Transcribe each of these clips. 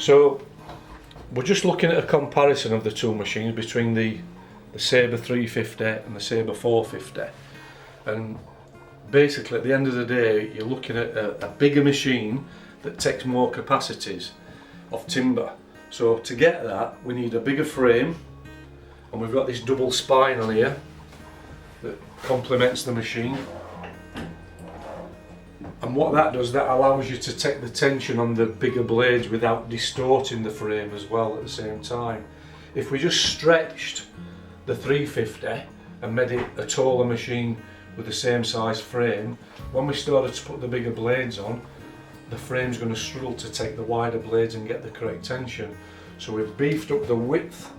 So we're just looking at a comparison of the two machines between the Sabre 350 and the Sabre 450, and basically at the end of the day you're looking at a bigger machine that takes more capacities of timber. So to get that we need a bigger frame, and we've got this double spine on here that complements the machine, and what that does, that allows you to take the tension on the bigger blades without distorting the frame as well at the same time. If we just stretched the 350 and made it a taller machine with the same size frame, when we started to put the bigger blades on, the frame's going to struggle to take the wider blades and get the correct tension. So we've beefed up the width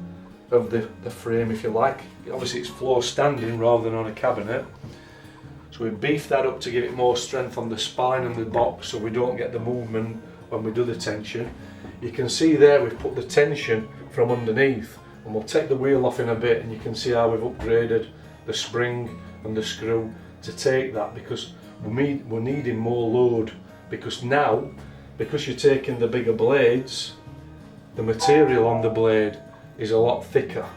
of the frame, if you like. Obviously it's floor standing rather than on a cabinet. So we beefed that up to give it more strength on the spine and the box, so we don't get the movement when we do the tension. You can see there we've put the tension from underneath, and we'll take the wheel off in a bit, and you can see how we've upgraded the spring and the screw to take that, because we're needing more load, because now, because you're taking the bigger blades, the material on the blade is a lot thicker.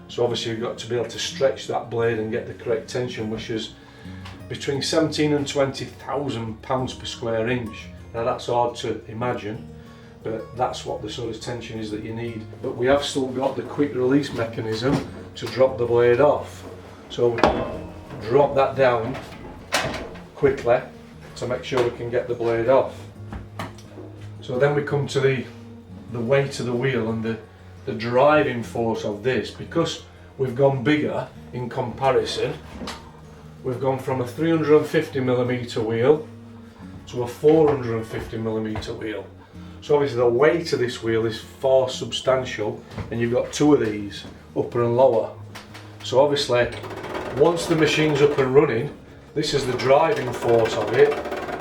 So obviously you've got to be able to stretch that blade and get the correct tension, which is between 17 and 20,000 pounds per square inch. Now that's hard to imagine, but that's what the sort of tension is that you need. But we have still got the quick release mechanism to drop the blade off. So we can drop that down quickly to make sure we can get the blade off. So then we come to the weight of the wheel and the driving force of this. Because we've gone bigger in comparison, we've gone from a 350mm wheel to a 450mm wheel. So obviously the weight of this wheel is far substantial, and you've got two of these, upper and lower. So obviously once the machine's up and running, this is the driving force of it.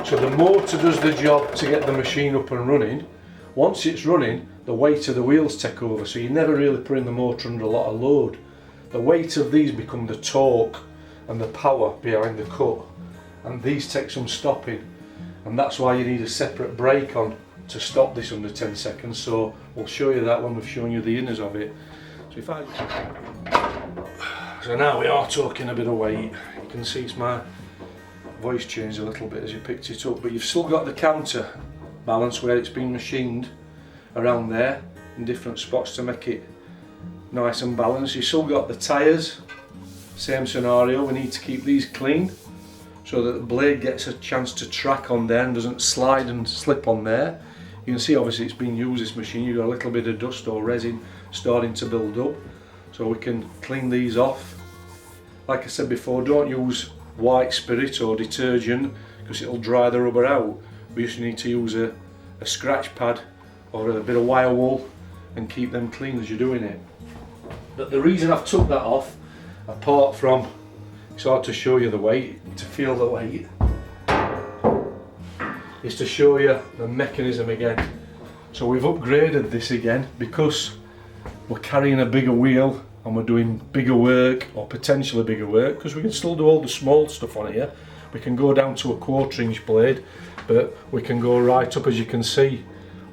So the motor does the job to get the machine up and running. Once it's running, the weight of the wheels take over, so you're never really putting the motor under a lot of load. The weight of these become the torque and the power behind the cut, and these take some stopping, and that's why you need a separate brake on to stop this under 10 seconds. So we'll show you that when we've shown you the inners of it. So now we are talking a bit of weight. You can see it's my voice changed a little bit as you picked it up, but you've still got the counter balance where it's been machined around there in different spots to make it nice and balanced. You've still got the tyres, same scenario. We need to keep these clean so that the blade gets a chance to track on there and doesn't slide and slip on there. You can see obviously it's been used, this machine. You've got a little bit of dust or resin starting to build up, so we can clean these off. Like I said before, don't use white spirit or detergent because it'll dry the rubber out. We just need to use a scratch pad or a bit of wire wool and keep them clean as you're doing it. But the reason I've took that off, apart from it's hard to show you the weight, to feel the weight, is to show you the mechanism again. So we've upgraded this again because we're carrying a bigger wheel and we're doing bigger work, or potentially bigger work, because we can still do all the small stuff on here. We can go down to a 1/4 inch blade, but we can go right up, as you can see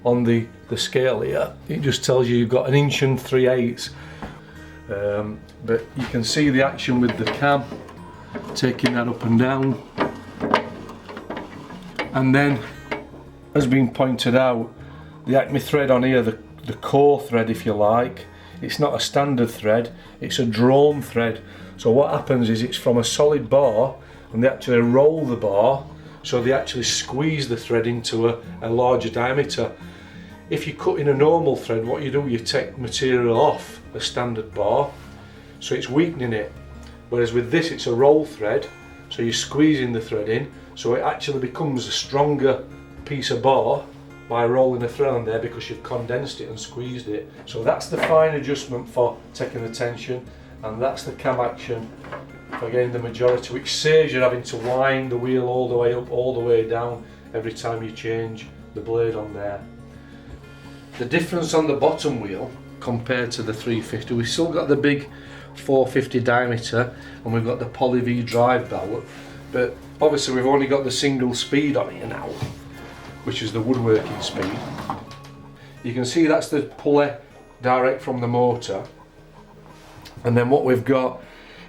on the scale here. It just tells you you've got 1 3/8 inches. But you can see the action with the cam, taking that up and down. And then, as been pointed out, the Acme thread on here, the core thread if you like, it's not a standard thread, it's a drawn thread. So what happens is it's from a solid bar, and they actually roll the bar, so they actually squeeze the thread into a larger diameter. If you cut in a normal thread, what you do, you take material off a standard bar, so it's weakening it. Whereas with this, it's a roll thread, so you're squeezing the thread in, so it actually becomes a stronger piece of bar by rolling the thread on there, because you've condensed it and squeezed it. So that's the fine adjustment for taking the tension, and that's the cam action for getting the majority, which saves you having to wind the wheel all the way up, all the way down every time you change the blade on there. The difference on the bottom wheel compared to the 350, we've still got the big 450 diameter and we've got the Poly V drive belt, but obviously we've only got the single speed on here now, which is the woodworking speed. you can see that's the pulley direct from the motor, and then what we've got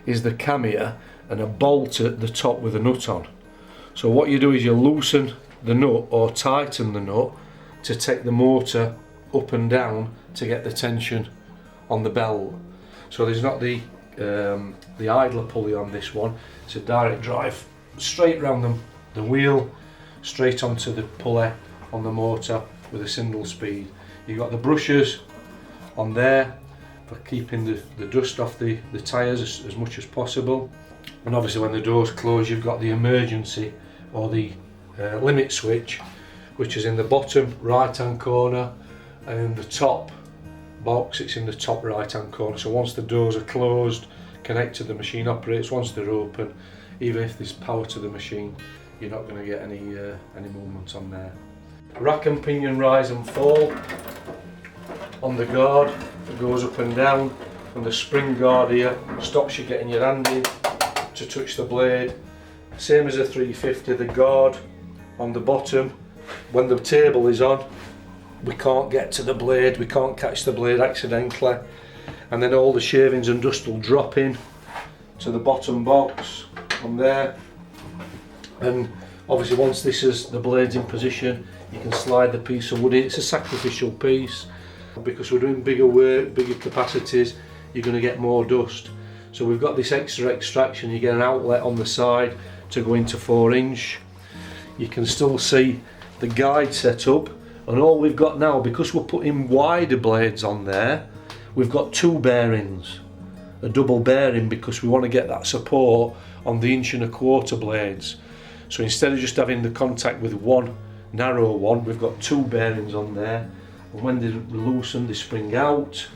is the cam here and a bolt at the top with a nut on. So what you do is you loosen the nut or tighten the nut to take the motor up and down to get the tension on the belt. So there's not the idler pulley on this one. It's a direct drive straight round the wheel, straight onto the pulley on the motor with a single speed. You've got the brushes on there for keeping the dust off the tyres as much as possible. And obviously when the doors close, you've got the emergency or the limit switch, which is in the bottom right hand corner, and the top box, it's in the top right hand corner. So once the doors are closed, connected, the machine operates. Once they're open, even if there's power to the machine, you're not going to get any movement on there. Rack and pinion rise and fall on the guard that goes up and down, and the spring guard here stops you getting your hand in to touch the blade. Same as a 350, the guard on the bottom, when the table is on, we can't get to the blade, we can't catch the blade accidentally, and then all the shavings and dust will drop in to the bottom box on there. And obviously once this is the blade's in position, you can slide the piece of wood in. It's a sacrificial piece because we're doing bigger work, bigger capacities, you're going to get more dust. So we've got this extra extraction, you get an outlet on the side to go into 4-inch. You can still see the guide set up, and all we've got now, because we're putting wider blades on there, we've got 2 bearings, a double bearing, because we want to get that support on the 1.25-inch blades. So instead of just having the contact with one narrow one, we've got 2 bearings on there, and when they're loosened they spring out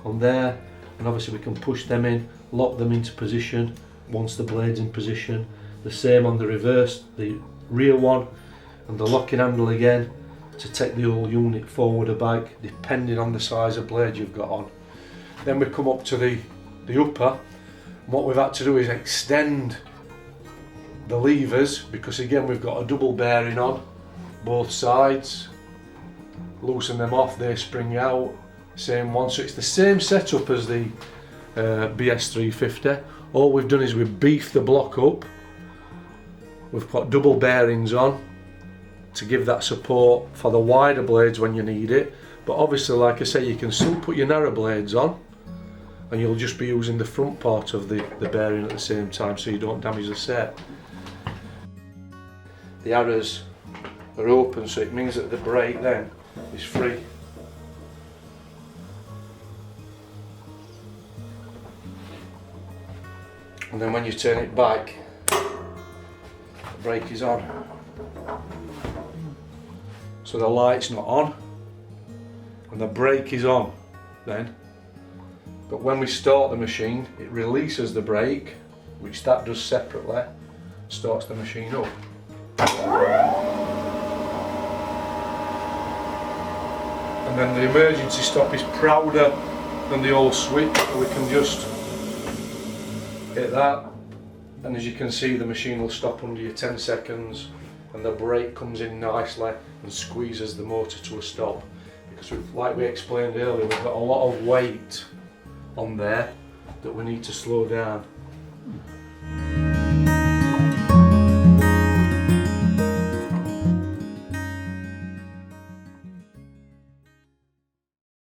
on there, and obviously we can push them in, lock them into position once the blade's in position. The same on the reverse, the rear one, and the locking handle again to take the whole unit forward or back depending on the size of blade you've got on. Then we come up to the upper, and what we've had to do is extend the levers, because again we've got a double bearing on both sides. Loosen them off, they spring out, same one. So it's the same setup as the BS350. All we've done is we've beefed the block up, we've put double bearings on to give that support for the wider blades when you need it. But obviously, like I say, you can still put your narrow blades on, and you'll just be using the front part of the bearing at the same time, so you don't damage the set. The arrows are open, so it means that the brake then is free. And then when you turn it back, the brake is on. So the light's not on, and the brake is on then. But when we start the machine, it releases the brake, which that does separately, starts the machine up. And then the emergency stop is prouder than the old switch, so we can just hit that, and as you can see, the machine will stop under you 10 seconds, and the brake comes in nicely and squeezes the motor to a stop, because like we explained earlier, we've got a lot of weight on there that we need to slow down.